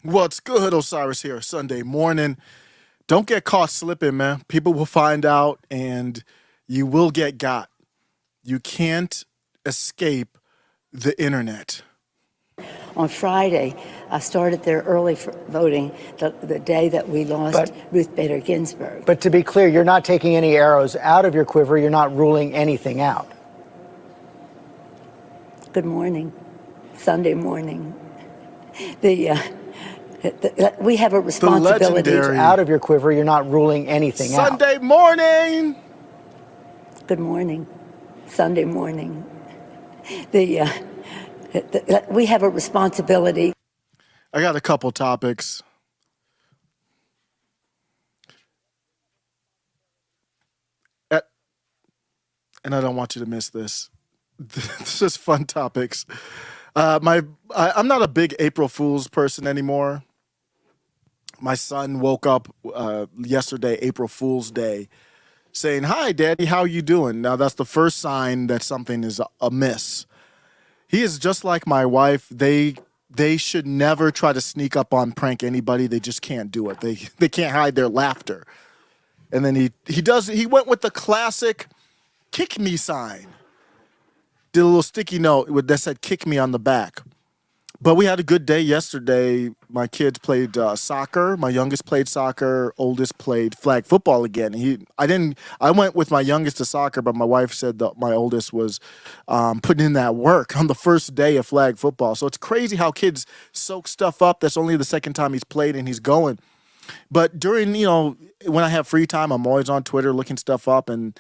What's good? Osiris here, Sunday morning. Don't get caught slipping, man. People will find out and you will get got. You can't escape the internet. On Friday, I started there early for voting the day that we lost But- Ruth Bader Ginsburg. But to be clear, you're not taking any arrows out of your quiver. You're not ruling anything out. Good morning, Sunday morning. We have a responsibility. legendary- Out of your quiver, you're not ruling anything out. Sunday morning! Good morning, Sunday morning. We have a responsibility. I got a couple topics. And I don't want you to miss this. This is fun topics. I'm not a big April Fool's person anymore. My son woke up yesterday, April Fool's Day, saying, "Hi, Daddy, how you doing?" Now, that's the first sign that something is amiss. He is just like my wife. They should never try to sneak up on prank anybody. They just can't do it. They can't hide their laughter. And then he went with the classic kick me sign. Did a little sticky note that said kick me on the back. But we had a good day yesterday. My kids played soccer. My youngest played soccer. Oldest played flag football again. I went with my youngest to soccer, but my wife said that my oldest was putting in that work on the first day of flag football. So it's crazy how kids soak stuff up. That's only the second time he's played and he's going. But during, when I have free time, I'm always on Twitter looking stuff up. And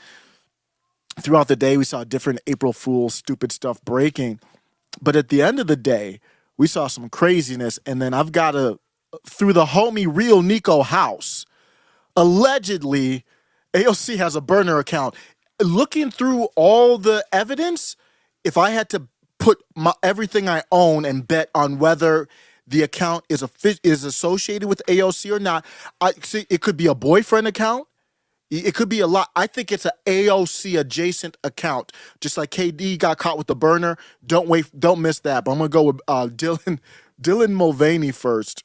throughout the day, we saw different April Fool's stupid stuff breaking. But at the end of the day, we saw some craziness, and then I've got through the homie Real Nico house, allegedly, AOC has a burner account. Looking through all the evidence, if I had to put everything I own and bet on whether the account is associated with AOC or not, I see it could be a boyfriend account. It could be a lot. I think it's an AOC adjacent account. Just like KD got caught with the burner. Don't miss that. But I'm gonna go with Dylan Mulvaney first.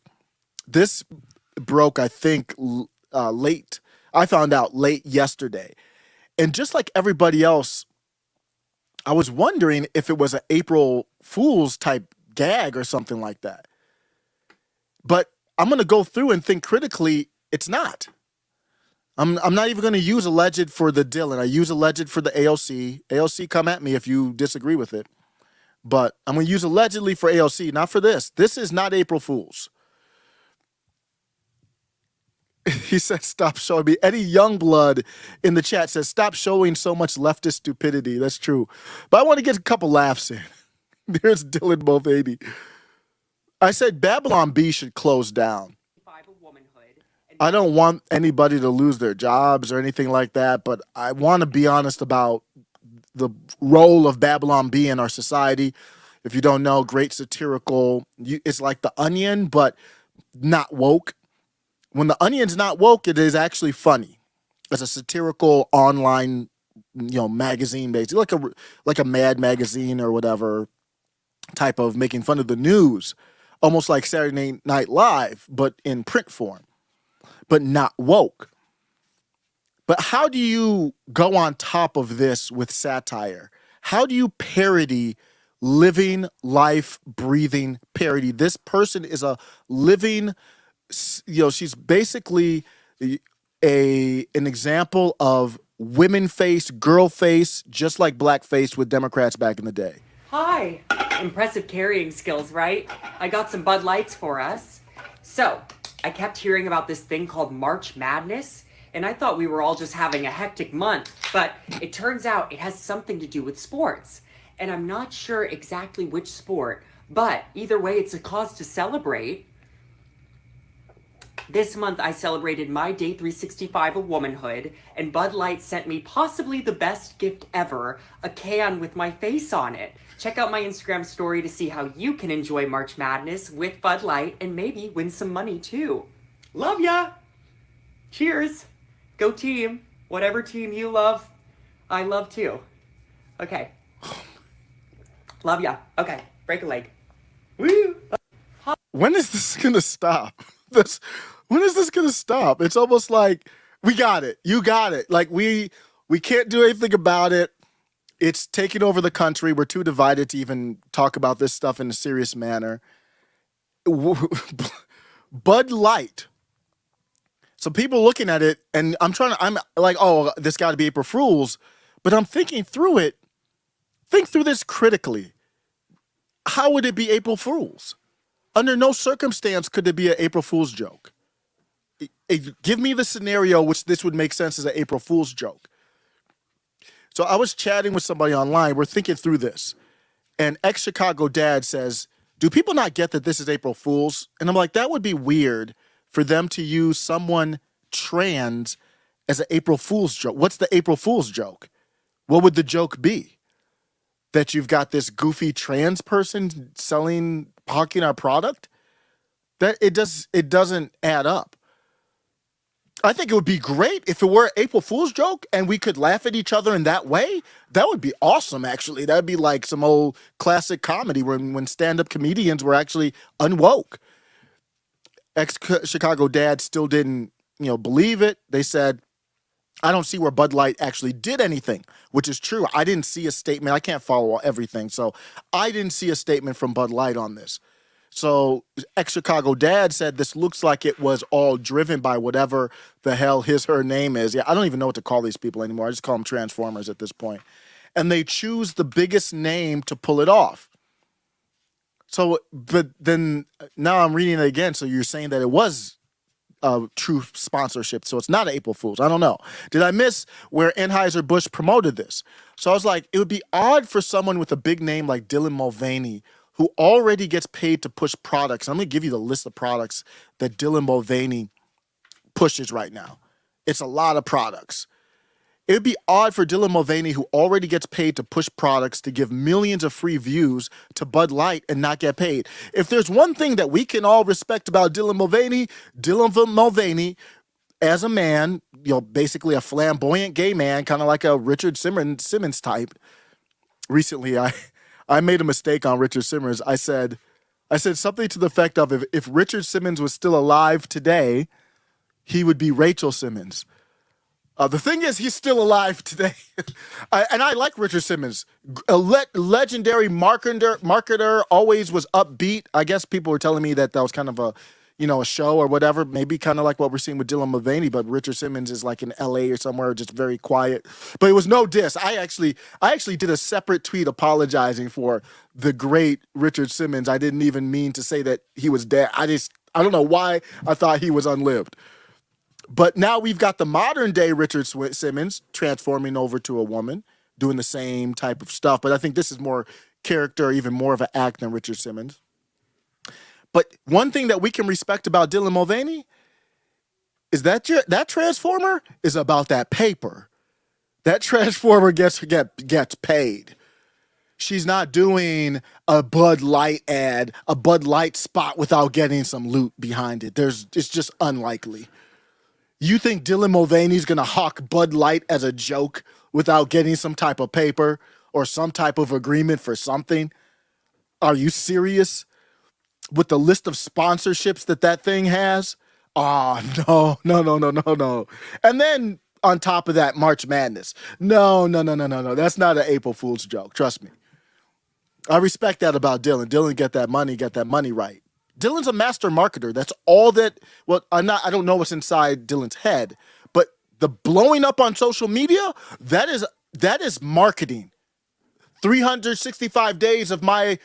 This broke, I think, late. I found out late yesterday, and just like everybody else, I was wondering if it was an April Fool's type gag or something like that. But I'm gonna go through and think critically. It's not. I'm not even going to use alleged for the Dylan. I use alleged for the AOC. AOC, come at me if you disagree with it. But I'm going to use allegedly for AOC, not for this. This is not April Fool's. He said, stop showing me. Eddie Youngblood in the chat says, stop showing so much leftist stupidity. That's true. But I want to get a couple laughs in. There's Dylan Mulvaney. I said Babylon B should close down. I don't want anybody to lose their jobs or anything like that, but I want to be honest about the role of Babylon B in our society. If you don't know, great satirical, it's like The Onion, but not woke. When The Onion's not woke, it is actually funny. It's a satirical online, magazine, basically, like a Mad magazine or whatever type of making fun of the news, almost like Saturday Night Live, but in print form. But not woke. But how do you go on top of this with satire? How do you parody living life, breathing parody? This person is a living, she's basically an example of women face, girl face, just like blackface with Democrats back in the day. Hi. Impressive carrying skills, right? I got some Bud Lights for us. So, I kept hearing about this thing called March Madness, and I thought we were all just having a hectic month, but it turns out it has something to do with sports. And I'm not sure exactly which sport, but either way, it's a cause to celebrate. This month, I celebrated my day 365 of womanhood, and Bud Light sent me possibly the best gift ever, a can with my face on it. Check out my Instagram story to see how you can enjoy March Madness with Bud Light and maybe win some money too. Love ya! Cheers! Go team! Whatever team you love, I love too. Okay. Love ya. Okay, break a leg. Woo! when is this gonna stop? This when is this gonna stop? It's almost like we got it. You got it. Like we can't do anything about it. It's taking over the country. We're too divided to even talk about this stuff in a serious manner. Bud Light. So people looking at it, and I'm like, oh, this got to be April Fools, but I'm thinking through it. Think through this critically. How would it be April Fools? Under no circumstance could it be an April Fool's joke. Give me the scenario which this would make sense as an April Fool's joke. So I was chatting with somebody online. We're thinking through this. And ex-Chicago dad says, do people not get that this is April Fool's? And I'm like, that would be weird for them to use someone trans as an April Fool's joke. What's the April Fool's joke? What would the joke be? That you've got this goofy trans person hawking our product? That it doesn't add up. I think it would be great if it were an April Fool's joke and we could laugh at each other in that way. That would be awesome, actually. That would be like some old classic comedy when stand-up comedians were actually unwoke. Ex-Chicago dad still didn't, believe it. They said, I don't see where Bud Light actually did anything, which is true. I didn't see a statement. I can't follow everything. So I didn't see a statement from Bud Light on this. So ex-Chicago dad said this looks like it was all driven by whatever the hell her name is. Yeah, I don't even know what to call these people anymore. I just call them Transformers at this point. And they choose the biggest name to pull it off. So, but then now I'm reading it again. So you're saying that it was a true sponsorship. So it's not an April Fool's. I don't know. Did I miss where Anheuser-Busch promoted this? So I was like, it would be odd for someone with a big name like Dylan Mulvaney, who already gets paid to push products. I'm going to give you the list of products that Dylan Mulvaney pushes right now. It's a lot of products. It would be odd for Dylan Mulvaney, who already gets paid to push products, to give millions of free views to Bud Light and not get paid. If there's one thing that we can all respect about Dylan Mulvaney, as a man, basically a flamboyant gay man, kind of like a Richard Simmons type. Recently, I made a mistake on Richard Simmons. I said something to the effect of, if Richard Simmons was still alive today, he would be Rachel Simmons. The thing is, he's still alive today. And I like Richard Simmons. A legendary marketer, always was upbeat. I guess people were telling me that was kind of a show or whatever, maybe kind of like what we're seeing with Dylan Mulvaney, but Richard Simmons is like in LA or somewhere, just very quiet. But it was no diss. I actually did a separate tweet apologizing for the great Richard Simmons. I didn't even mean to say that he was dead. I don't know why I thought he was unlived. But now we've got the modern day Richard Simmons transforming over to a woman, doing the same type of stuff. But I think this is more character, even more of an act than Richard Simmons. But one thing that we can respect about Dylan Mulvaney is that that transformer is about that paper. That transformer gets paid. She's not doing a Bud Light ad, a Bud Light spot without getting some loot behind it. It's just unlikely. You think Dylan Mulvaney's going to hawk Bud Light as a joke without getting some type of paper or some type of agreement for something? Are you serious? With the list of sponsorships that thing has? No. And then on top of that, March Madness. No. That's not an April Fool's joke. Trust me. I respect that about Dylan. Dylan get that money right. Dylan's a master marketer. That's all that. Well, I don't know what's inside Dylan's head, but the blowing up on social media, that is marketing. 365 days of my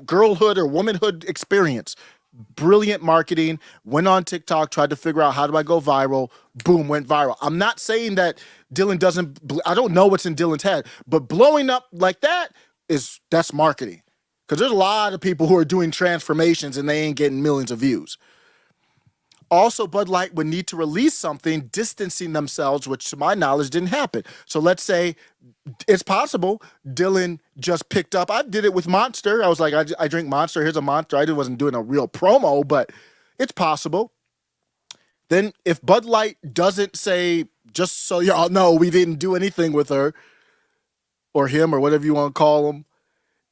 girlhood or womanhood experience. Brilliant marketing. Went on TikTok, tried to figure out how do I go viral. Boom, went viral. I'm not saying that Dylan doesn't. I don't know what's in Dylan's head, but blowing up like that's marketing. Because there's a lot of people who are doing transformations and they ain't getting millions of views. Also, Bud Light would need to release something distancing themselves, which to my knowledge didn't happen. So let's say it's possible Dylan just picked up. I did it with Monster. I was like, I drink Monster. Here's a Monster. I wasn't doing a real promo, but it's possible. Then if Bud Light doesn't say, just so y'all know, we didn't do anything with her or him or whatever you want to call him,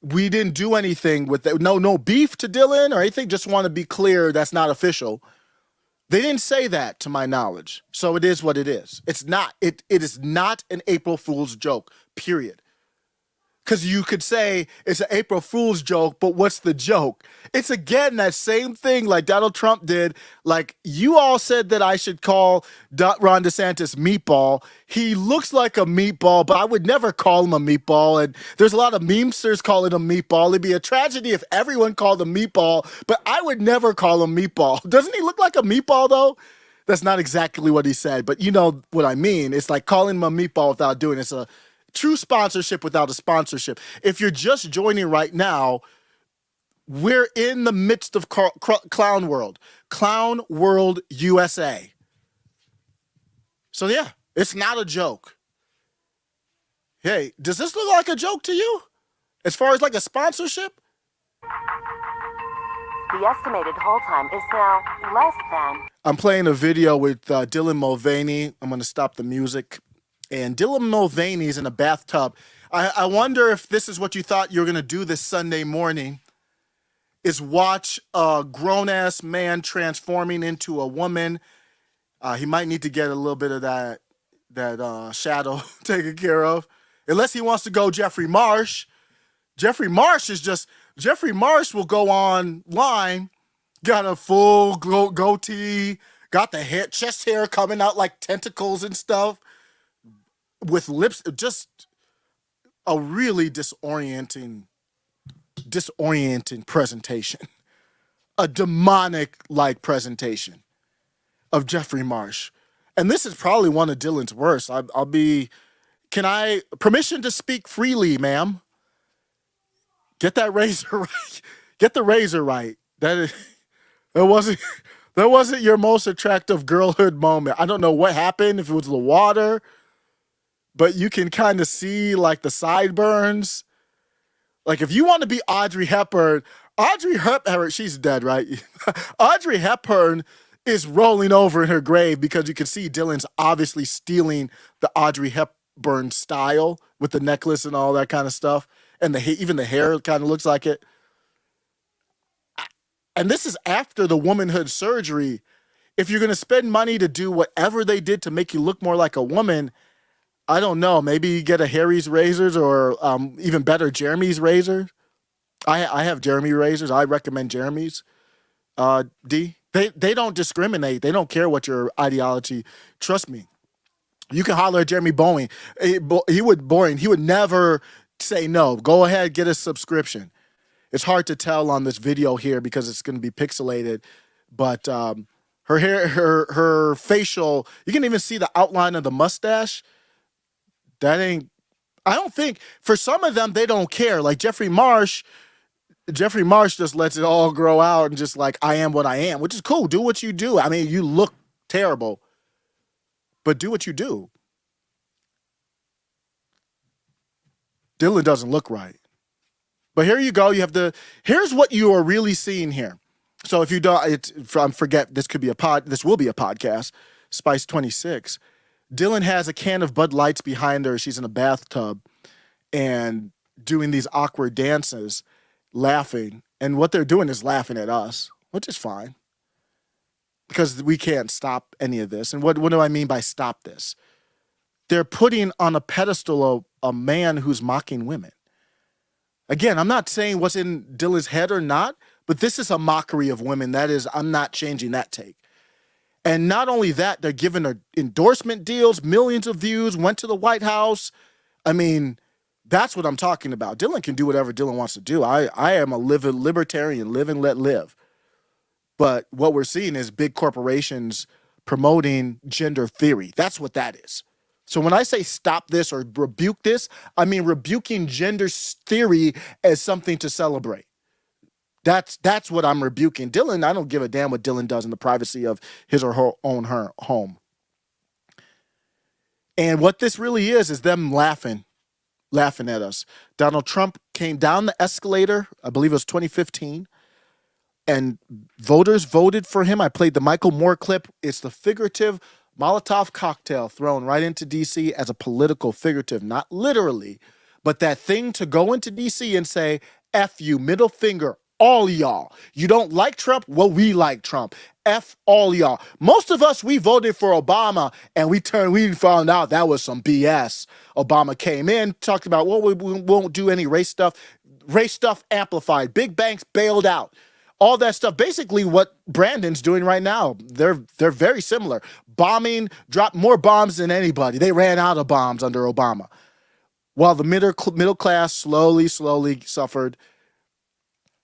we didn't do anything with that. No beef to Dylan or anything. Just want to be clear, that's not official. They didn't say that to my knowledge. So it is what it is. It's not. It is not an April Fool's joke, period. Because you could say it's an April Fool's joke, but what's the joke? It's again that same thing like Donald Trump did. Like, you all said that I should call Ron DeSantis meatball. He looks like a meatball, but I would never call him a meatball. And there's a lot of memesters calling him meatball. It'd be a tragedy if everyone called him meatball, but I would never call him meatball. Doesn't he look like a meatball though? That's not exactly what he said, but you know what I mean. It's like calling him a meatball without doing it. It's a true sponsorship without a sponsorship. If you're just joining right now, we're in the midst of Clown World. Clown World USA. So yeah, it's not a joke. Hey, does this look like a joke to you? As far as like a sponsorship? The estimated hold time is now less than. I'm playing a video with Dylan Mulvaney. I'm going to stop the music. And Dylan Mulvaney is in a bathtub. I wonder if this is what you thought you were going to do this Sunday morning, is watch a grown-ass man transforming into a woman. He might need to get a little bit of that shadow taken care of. Unless he wants to go Jeffrey Marsh. Jeffrey Marsh will go online, got a full goatee, got the chest hair coming out like tentacles and stuff, with lips, just a really disorienting presentation. A demonic-like presentation of Jeffrey Marsh. And this is probably one of Dylan's worst. Permission to speak freely, ma'am. Get that razor right. Get the razor right. That wasn't your most attractive girlhood moment. I don't know what happened, if it was the water, but you can kind of see like the sideburns. Like, if you want to be Audrey Hepburn, she's dead, right? Audrey Hepburn is rolling over in her grave because you can see Dylan's obviously stealing the Audrey Hepburn style with the necklace and all that kind of stuff. And even the hair kind of looks like it. And this is after the womanhood surgery. If you're going to spend money to do whatever they did to make you look more like a woman, I don't know. Maybe you get a Harry's razors or even better, Jeremy's razors. I have Jeremy razors. I recommend Jeremy's. D. They don't discriminate. They don't care what your ideology. Trust me. You can holler at Jeremy Boeing. He would never say no. Go ahead, get a subscription. It's hard to tell on this video here because it's going to be pixelated, but her hair, her facial, you can even see the outline of the mustache. I don't think, for some of them, they don't care. Like Jeffrey Marsh just lets it all grow out and just like, I am what I am, which is cool. Do what you do. I mean, you look terrible, but do what you do. Dylan doesn't look right. But here you go. Here's what you are really seeing here. So if you don't, forget, this will be a podcast, Spice 26. Dylan has a can of Bud Lights behind her. She's in a bathtub and doing these awkward dances, laughing. And what they're doing is laughing at us, which is fine because we can't stop any of this. And what do I mean by stop this? They're putting on a pedestal a man who's mocking women. Again, I'm not saying what's in Dylan's head or not, but this is a mockery of women. I'm not changing that take. And not only that, they're giving her endorsement deals, millions of views, went to the White House. I mean, that's what I'm talking about. Dylan can do whatever Dylan wants to do. I am a libertarian, live and let live. But what we're seeing is big corporations promoting gender theory. That's what that is. So when I say stop this or rebuke this, I mean rebuking gender theory as something to celebrate. That's what I'm rebuking. Dylan, I don't give a damn what Dylan does in the privacy of his or her own home. And what this really is them laughing at us. Donald Trump came down the escalator, I believe it was 2015, and voters voted for him. I played the Michael Moore clip. It's the figurative Molotov cocktail thrown right into D.C. as a political figurative, not literally, But that thing to go into DC and say, F you, middle finger, all y'all. You don't like Trump? Well, we like Trump. F all y'all. Most of us, we voted for Obama and we found out that was some BS. Obama came in, talked about, well, we won't do any race stuff. Race stuff amplified. Big banks bailed out. All that stuff. Basically what Brandon's doing right now. They're very similar. Bombing, dropped more bombs than anybody. They ran out of bombs under Obama. While the middle class slowly suffered.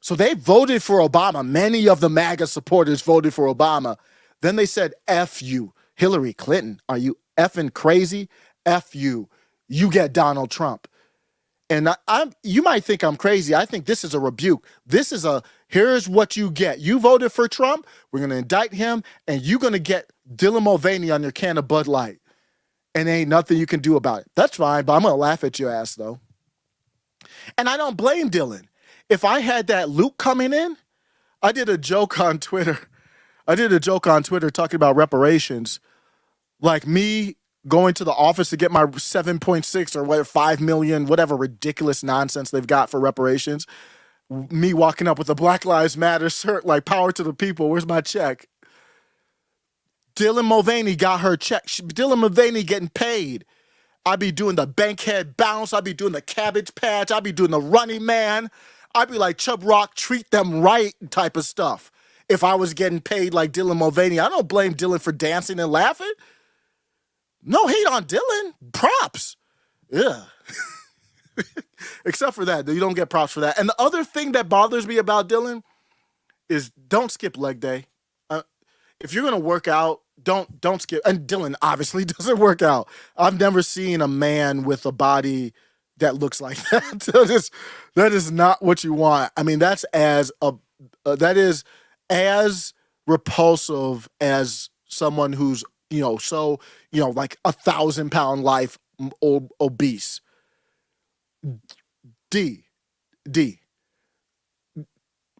So they voted for Obama. Many of the MAGA supporters voted for Obama. Then they said, F you. Hillary Clinton, are you effing crazy? F you. You get Donald Trump. And you might think I'm crazy. I think this is a rebuke. This is here's what you get. You voted for Trump. We're going to indict him. And you're going to get Dylan Mulvaney on your can of Bud Light. And ain't nothing you can do about it. That's fine, but I'm going to laugh at your ass, though. And I don't blame Dylan. If I had that Luke coming in, I did a joke on Twitter. Talking about reparations. Like me going to the office to get my 7.6 or whatever, 5 million, whatever ridiculous nonsense they've got for reparations. Me walking up with a Black Lives Matter shirt, like power to the people. Where's my check? Dylan Mulvaney got her check. Dylan Mulvaney getting paid. I'd be doing the bankhead bounce. I'd be doing the cabbage patch. I'd be doing the running man. I'd be like Chubb Rock, treat them right type of stuff. If I was getting paid like Dylan Mulvaney, I don't blame Dylan for dancing and laughing. No hate on Dylan. Props. Yeah. Except for that. You don't get props for that. And the other thing that bothers me about Dylan is don't skip leg day. If you're going to work out, don't skip. And Dylan obviously doesn't work out. I've never seen a man with a body that looks like that. That is not what you want. I mean, that is as repulsive as someone who's, like 1,000-pound life obese. D,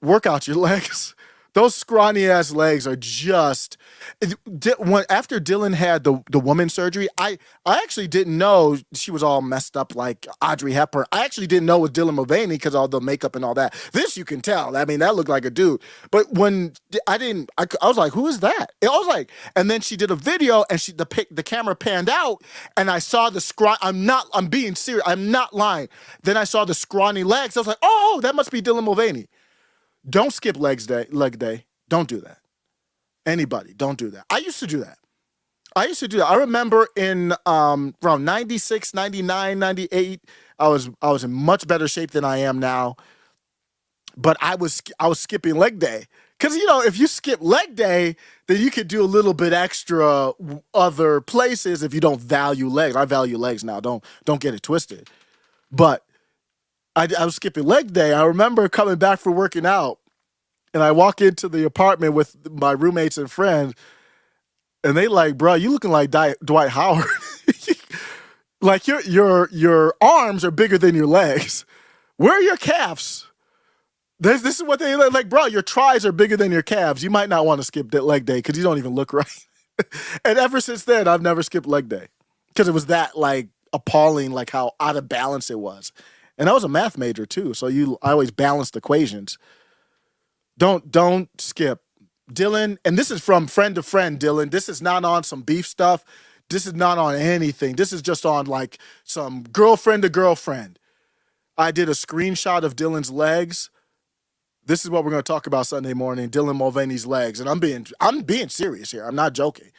work out your legs. Those scrawny ass legs are just. After Dylan had the woman surgery, I actually didn't know she was all messed up like Audrey Hepburn. I actually didn't know it was Dylan Mulvaney because all the makeup and all that. This you can tell. I mean, that looked like a dude. But when I was like, who is that? I was like, and then she did a video and the camera panned out and I saw the I'm being serious. I'm not lying. Then I saw the scrawny legs. I was like, oh, that must be Dylan Mulvaney. Don't skip leg day. Don't do that. Anybody, don't do that. I used to do that. I remember in around 96, 99, 98, I was in much better shape than I am now. But I was skipping leg day. Because, if you skip leg day, then you could do a little bit extra other places if you don't value legs. I value legs now. Don't get it twisted. But I was skipping leg day. I remember coming back from working out, and I walk into the apartment with my roommates and friends, and they like, bro, you looking like Dwight Howard. Like your arms are bigger than your legs. Where are your calves? This is what they look like, bro. Your tries are bigger than your calves. You might not want to skip that leg day because you don't even look right. And ever since then, I've never skipped leg day because it was that like appalling, like how out of balance it was. And I was a math major too, so I always balanced equations. Don't skip. Dylan, and this is from friend to friend, Dylan. This is not on some beef stuff. This is not on anything. This is just on like some girlfriend to girlfriend. I did a screenshot of Dylan's legs. This is what we're going to talk about Sunday morning, Dylan Mulvaney's legs. And I'm being serious here. I'm not joking.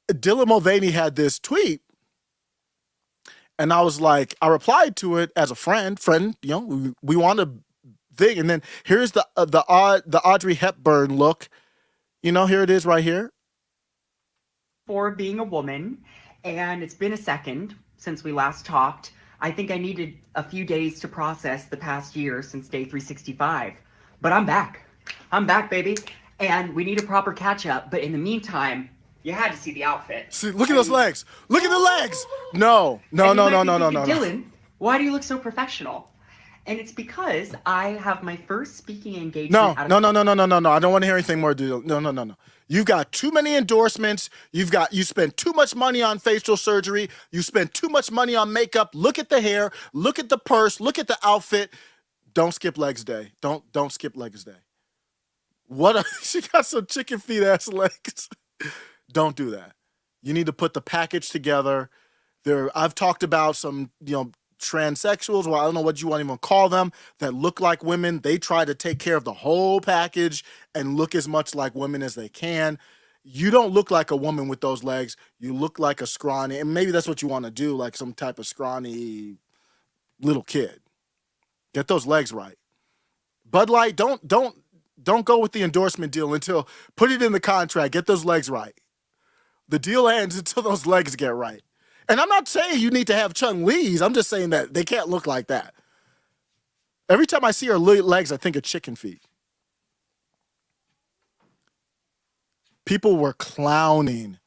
Dylan Mulvaney had this tweet. And I was like, I replied to it as a friend, we want to thing. And then here's the Audrey Hepburn look. Here it is right here. For being a woman, and it's been a second since we last talked. I think I needed a few days to process the past year since day 365. But I'm back. I'm back, baby. And we need a proper catch up. But in the meantime, you had to see the outfit. See, look at those legs. Look at the legs. No. Dylan, why do you look so professional? And it's because I have my first speaking engagement No. out of I don't want to hear anything more. No. You've got too many endorsements. You spend too much money on facial surgery. You spend too much money on makeup. Look at the hair. Look at the purse. Look at the outfit. Don't skip legs day. Don't skip legs day. She got some chicken feet ass legs. Don't do that. You need to put the package together. I've talked about some, transsexuals, well, I don't know what you want to even call them, that look like women. They try to take care of the whole package and look as much like women as they can. You don't look like a woman with those legs. You look like a scrawny, and maybe that's what you want to do, like some type of scrawny little kid. Get those legs right. Bud Light, don't go with the endorsement deal until put it in the contract. Get those legs right. The deal ends until those legs get right. And I'm not saying you need to have Chung-Lee's. I'm just saying that they can't look like that. Every time I see her legs, I think of chicken feet. People were clowning.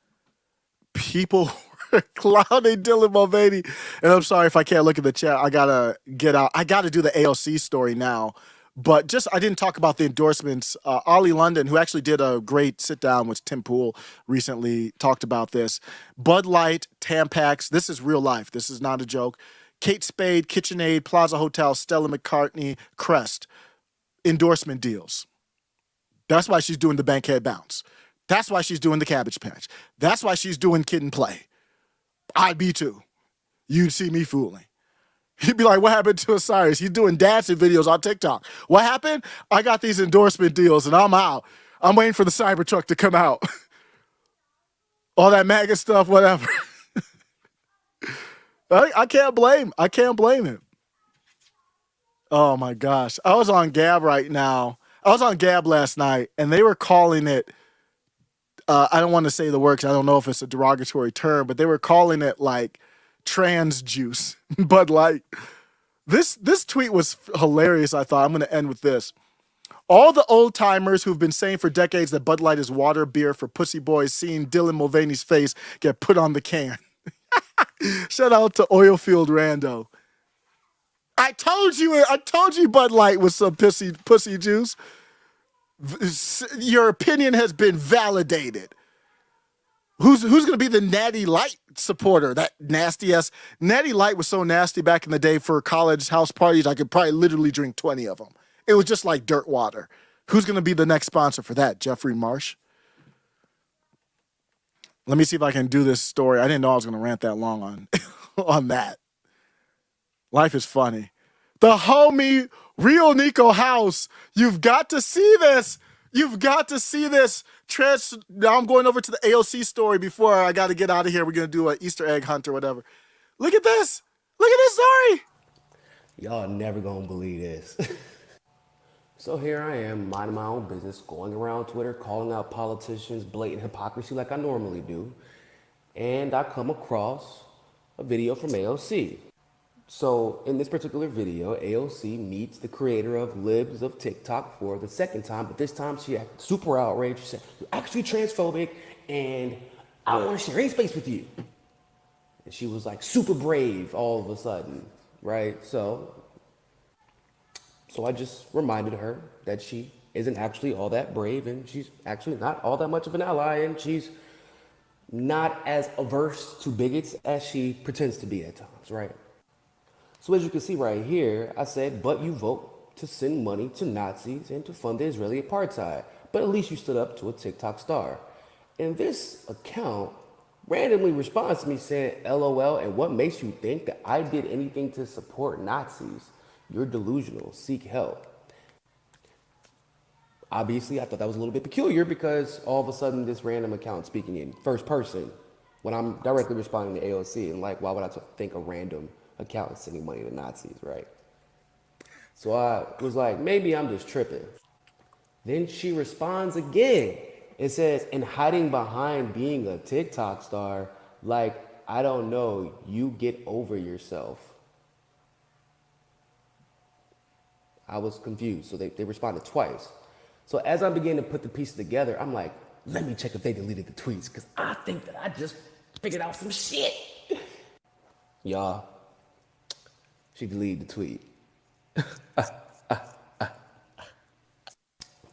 People were clowning Dylan Mulvaney. And I'm sorry if I can't look at the chat. I got to get out. I got to do the AOC story now. But I didn't talk about the endorsements. Ollie London, who actually did a great sit down with Tim Pool recently, talked about this. Bud Light, Tampax, this is real life. This is not a joke. Kate Spade, KitchenAid, Plaza Hotel, Stella McCartney, Crest, endorsement deals. That's why she's doing the Bankhead Bounce. That's why she's doing the Cabbage Patch. That's why she's doing Kid and Play. I'd be too. You'd see me fooling. He'd be like, what happened to Osiris? He's doing dancing videos on TikTok. What happened? I got these endorsement deals and I'm out. I'm waiting for the Cybertruck to come out. All that MAGA stuff, whatever. I can't blame him. Oh my gosh. I was on Gab right now. I was on Gab last night and they were calling it, I don't want to say the word 'cause I don't know if it's a derogatory term, but they were calling it like trans juice. Bud Light. This tweet was hilarious, I thought. I'm going to end with this. All the old timers who've been saying for decades that Bud Light is water beer for pussy boys, seeing Dylan Mulvaney's face get put on the can. Shout out to Oilfield Rando. I told you Bud Light was some pussy juice. Your opinion has been validated. Who's going to be the Natty Light supporter? That nasty ass. Natty Light was so nasty back in the day for college house parties. I could probably literally drink 20 of them. It was just like dirt water. Who's going to be the next sponsor for that? Jeffrey Marsh? Let me see if I can do this story. I didn't know I was going to rant that long on that. Life is funny. The homie Real Nico House. You've got to see this. You've got to see this. Now I'm going over to the AOC story before I got to get out of here. We're going to do an Easter egg hunt or whatever. Look at this. Look at this story. Y'all never gonna believe this. So here I am, minding my own business, going around Twitter, calling out politicians' blatant hypocrisy like I normally do. And I come across a video from AOC. So in this particular video, AOC meets the creator of Libs of TikTok for the second time, but this time she acted super outraged. She said, "You're actually transphobic and I don't want to share any space with you." And she was like super brave all of a sudden, right? So I just reminded her that she isn't actually all that brave and she's actually not all that much of an ally and she's not as averse to bigots as she pretends to be at times, right? So as you can see right here, I said, but you vote to send money to Nazis and to fund the Israeli apartheid. But at least you stood up to a TikTok star. And this account randomly responds to me saying, LOL, and what makes you think that I did anything to support Nazis? You're delusional, seek help. Obviously, I thought that was a little bit peculiar because all of a sudden this random account speaking in first person when I'm directly responding to AOC and like, why would I think a random account is sending money to Nazis, right? So I was like, maybe I'm just tripping. Then she responds again. It says, and hiding behind being a TikTok star, like, I don't know, you get over yourself. I was confused, so they responded twice. So as I began to put the pieces together, I'm like, let me check if they deleted the tweets, because I think that I just figured out some shit. Y'all, she deleted the tweet.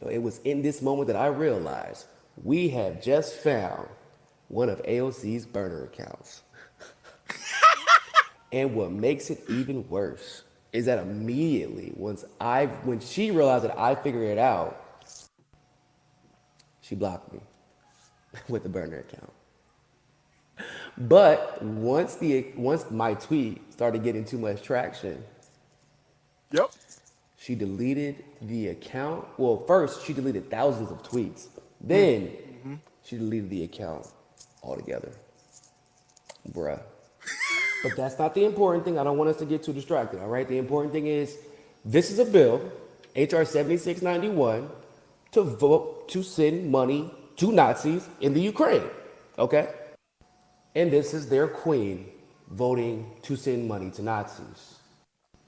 It was in this moment that I realized we have just found one of AOC's burner accounts. And what makes it even worse is that immediately when she realized that I figured it out, she blocked me with the burner account. But once my tweet started getting too much traction, Yep. she deleted the account. Well, first she deleted thousands of tweets. Then she deleted the account altogether. Bruh. But that's not the important thing. I don't want us to get too distracted, all right? The important thing is this is a bill, HR 7691, to vote to send money to Nazis in the Ukraine, okay? And this is their queen voting to send money to Nazis.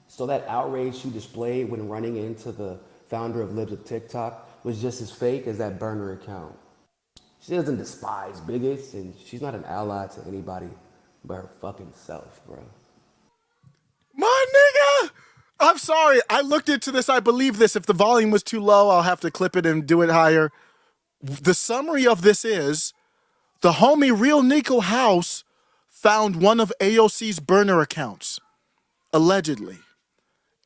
So that outrage she displayed when running into the founder of Libs of TikTok was just as fake as that burner account. She doesn't despise bigots, and she's not an ally to anybody but her fucking self, bro. My nigga! I'm sorry. I looked into this. I believe this. If the volume was too low, I'll have to clip it and do it higher. The summary of this is the homie Real Nico House found one of AOC's burner accounts, allegedly,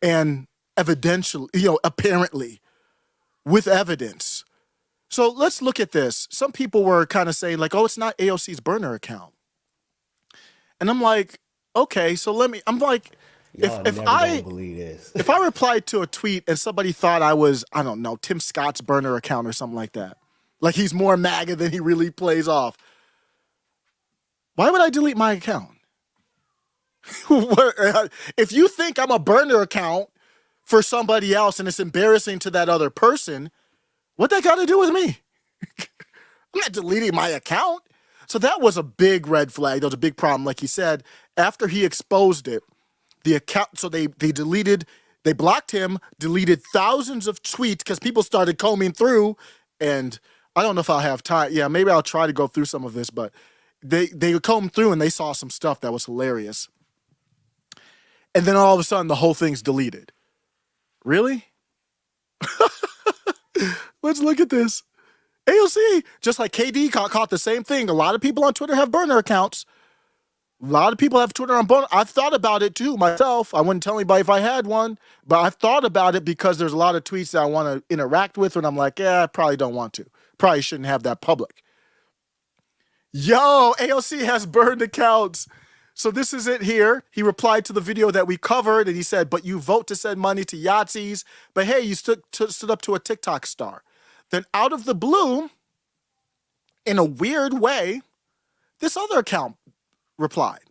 and evidentially, apparently, with evidence. So let's look at this. Some people were kind of saying like, oh, it's not AOC's burner account. And I'm like, okay, so I'm like, if I believe this. if I replied to a tweet and somebody thought I was, I don't know, Tim Scott's burner account or something like that, like he's more MAGA than he really plays off, why would I delete my account? If you think I'm a burner account for somebody else and it's embarrassing to that other person, what that got to do with me? I'm not deleting my account. So that was a big red flag. That was a big problem. Like he said, after he exposed it, the account, so they blocked him, deleted thousands of tweets because people started combing through. And I don't know if I'll have time. Yeah, maybe I'll try to go through some of this, but they combed through and they saw some stuff that was hilarious. And then all of a sudden, the whole thing's deleted. Really? Let's look at this. AOC, just like KD caught the same thing. A lot of people on Twitter have burner accounts. A lot of people have Twitter on burner. I've thought about it too myself. I wouldn't tell anybody if I had one, but I've thought about it because there's a lot of tweets that I want to interact with, and I'm like, yeah, I probably don't want to. Probably shouldn't have that public. Yo, AOC has burned accounts. So this is it here. He replied to the video that we covered, and he said, but you vote to send money to Yahtzees, but hey, you stood up to a TikTok star. Then out of the blue, in a weird way, this other account replied.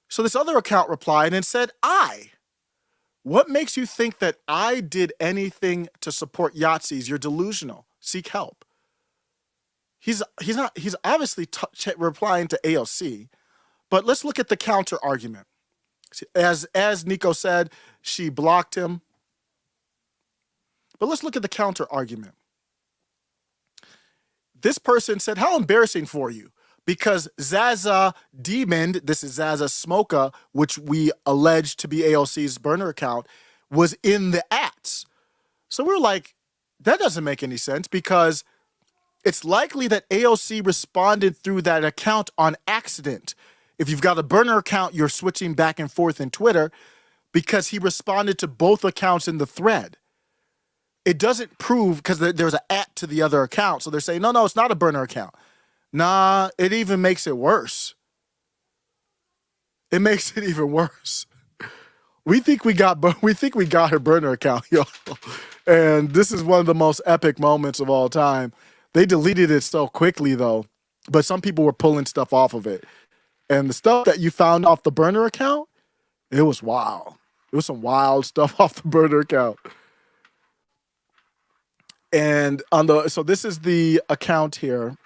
So this other account replied and said, what makes you think that I did anything to support Yahtzees? You're delusional. Seek help. He's obviously replying to AOC, but let's look at the counter argument. As Nico said, she blocked him. But let's look at the counter argument. This person said, how embarrassing for you, because ZAZA Demon, this is ZAZA Smoka, which we allege to be AOC's burner account, was in the acts. So we're like, that doesn't make any sense because it's likely that AOC responded through that account on accident. If you've got a burner account, you're switching back and forth in Twitter because he responded to both accounts in the thread. It doesn't prove because there's an @ to the other account. So they're saying, no, it's not a burner account. Nah, it even makes it worse. It makes it even worse. We think we got her burner account, yo. And this is one of the most epic moments of all time. They deleted it so quickly though, but some people were pulling stuff off of it. And the stuff that you found off the burner account, it was wild. It was some wild stuff off the burner account. And so this is the account here.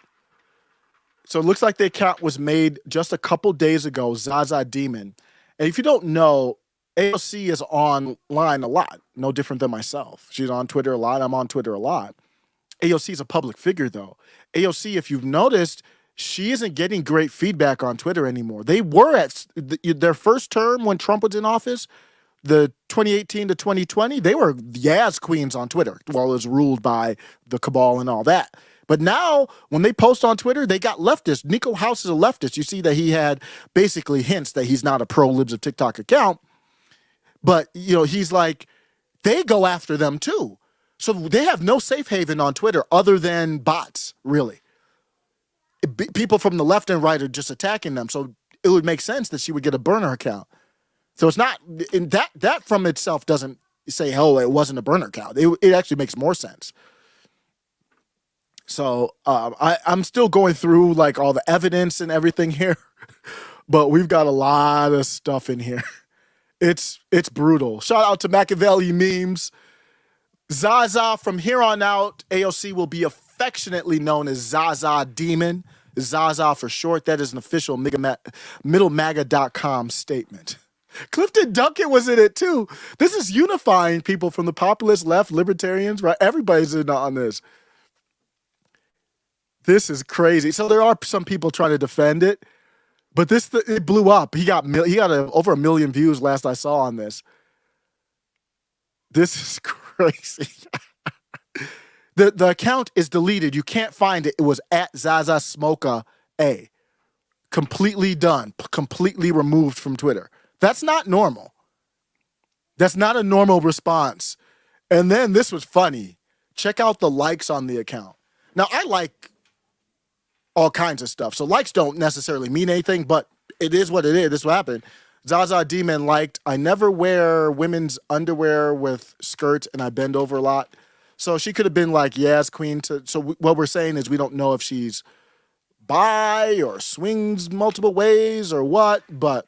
So it looks like the account was made just a couple days ago, ZAZA Demon. And if you don't know, AOC is online a lot, no different than myself. She's on Twitter a lot. I'm on Twitter a lot. AOC is a public figure, though. AOC, if you've noticed, she isn't getting great feedback on Twitter anymore. They were at their first term when Trump was in office. the 2018 to 2020, they were Yaz queens on Twitter while it was ruled by the cabal and all that. But now, when they post on Twitter, they got leftists. Nico House is a leftist. You see that he had basically hints that he's not a pro-libs of TikTok account. But, he's like, they go after them too. So they have no safe haven on Twitter other than bots, really. People from the left and right are just attacking them. So it would make sense that she would get a burner account. So it's not, in that from itself doesn't say, oh, it wasn't a burner account. It actually makes more sense. So I'm still going through like all the evidence and everything here, but we've got a lot of stuff in here. It's brutal. Shout out to Machiavelli memes. ZAZA, from here on out, AOC will be affectionately known as ZAZA Demon. ZAZA for short. That is an official middlemaga.com statement. Clifton Duncan was in it too. This is unifying people from the populist left, libertarians, right? Everybody's in on this. This is crazy. So there are some people trying to defend it, but it blew up. He got over 1 million views last I saw on this. This is crazy. The account is deleted. You can't find it. It was at Zaza Smoka A. Completely done. Completely removed from Twitter. That's not normal. That's not a normal response. And then this was funny. Check out the likes on the account. Now, I like all kinds of stuff. So likes don't necessarily mean anything, but it is what it is. This is what happened. Zaza Demon liked, I never wear women's underwear with skirts and I bend over a lot. So she could have been like, yes, queen. What we're saying is we don't know if she's bi or swings multiple ways or what, but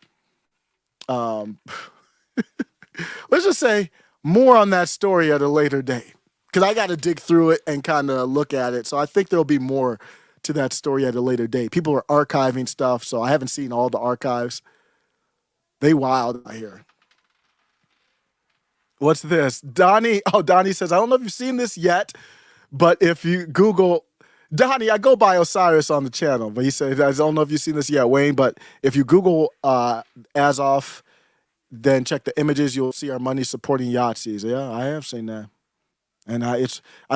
let's just say more on that story at a later date. Because I got to dig through it and kind of look at it. So I think there'll be more to that story at a later date. People are archiving stuff, so I haven't seen all the archives. They wild out here. What's this? Donnie says, I don't know if you've seen this yet, but if you Google, Donnie, I go by Osiris on the channel, but he said, I don't know if you've seen this yet, Wayne, but if you Google Azoff, then check the images, you'll see our money supporting Yahtzees. Yeah, I have seen that. And I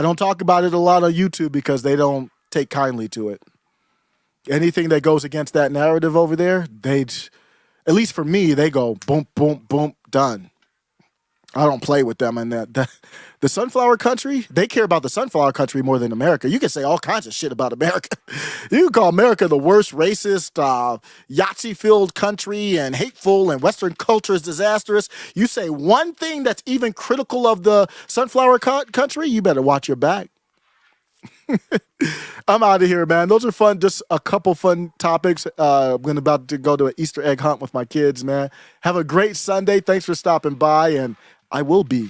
don't talk about it a lot on YouTube because they don't take kindly to it. Anything that goes against that narrative over there, at least for me, they go boom, boom, boom, done. I don't play with them. And the sunflower country, they care about the sunflower country more than America. You can say all kinds of shit about America. You can call America the worst racist, Yahtzee-filled country and hateful and Western culture is disastrous. You say one thing that's even critical of the sunflower country, you better watch your back. I'm out of here, man. Those are fun. Just a couple fun topics. I'm about to go to an Easter egg hunt with my kids, man. Have a great Sunday. Thanks for stopping by, and I will be